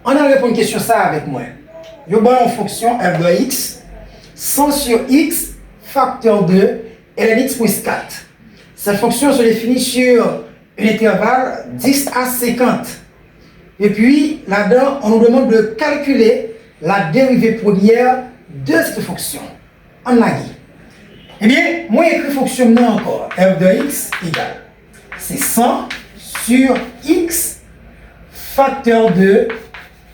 On a répondu à une question ça avec moi. Je vais en fonction f de x, 100 sur x facteur de ln x plus 4. Cette fonction se définit sur un intervalle 10 à 50. Et puis, là-dedans, on nous demande de calculer la dérivée première de cette fonction. On l'a dit. Eh bien, moi, j'écris fonction maintenant encore. F de x égale. C'est 100 sur x facteur de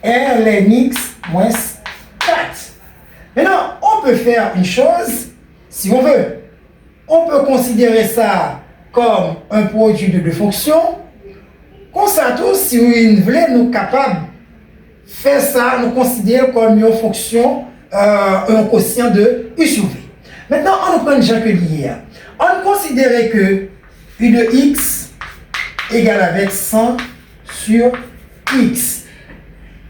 ln x moins 4. Maintenant, on peut faire une chose, si on veut. On peut considérer ça comme un produit de deux fonctions. Comme ça, tous, si vous voulez, nous sommes capables de faire ça, nous considérer comme une fonction, un quotient de u sur v. Maintenant, on prend déjà que lié. On considère que u de x égale avec 100 sur x.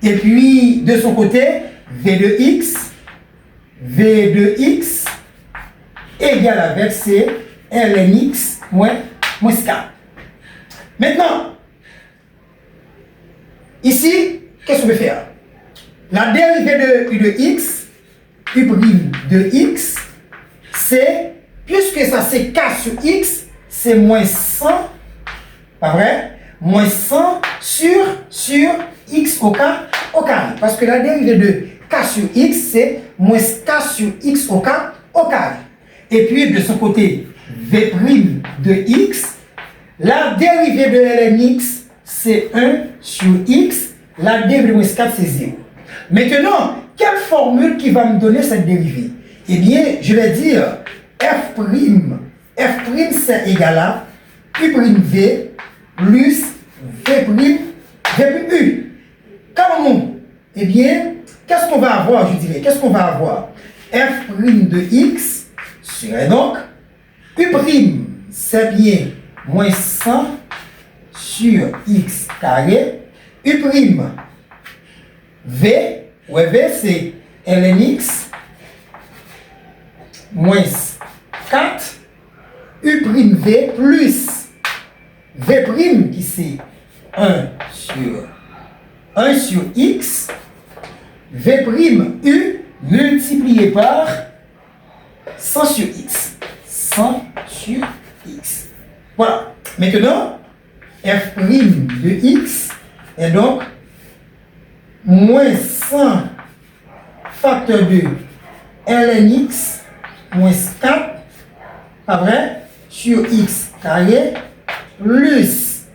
Et puis, de son côté, v de x égale avec c ln x moins 4. Maintenant, ici, qu'est-ce qu'on peut faire? La dérivée de u de x, u' de x, c'est, puisque ça c'est k sur x, c'est moins 100, pas vrai? Moins 100 sur x au carré. Parce que la dérivée de k sur x, c'est moins k sur x au carré. Et puis de son côté, v' de x, la dérivée de ln x, c'est 1 sur x, la dérivée de moins 4, c'est 0. Maintenant, quelle formule qui va me donner cette dérivée? Eh bien, je vais dire f', c'est égal à u'v plus v', Comment? Eh bien, qu'est-ce qu'on va avoir, je dirais? Qu'est-ce qu'on va avoir? F' de x serait donc u', c'est bien moins 100 sur x carré, u', v, ouais, v c'est ln x moins 4, u'v plus v' qui c'est 1 sur x, v' multiplié par 100 sur x. 100 sur x. Voilà. Maintenant, f' de x est donc moins 100 facteur de ln x moins 4, pas vrai, sur x carré plus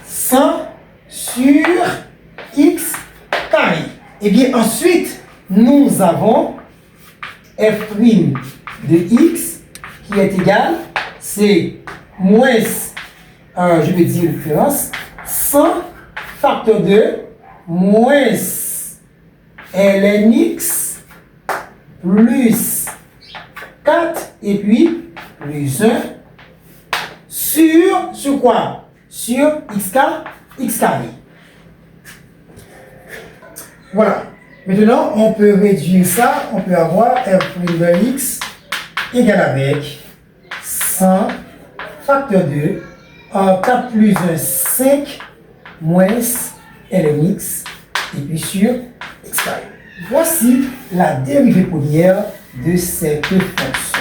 100 sur x carré. Et bien ensuite, nous avons f' de x qui est égal, c'est moins, je vais dire référence, 100 facteur de moins ln x plus 4 et puis plus 1 sur quoi? Sur x carré. Voilà. Maintenant, on peut réduire ça. On peut avoir f' de x égale avec 100 facteur de 4 plus 1, 5 moins ln x et puis sur x carré. Voici la dérivée première de cette fonction.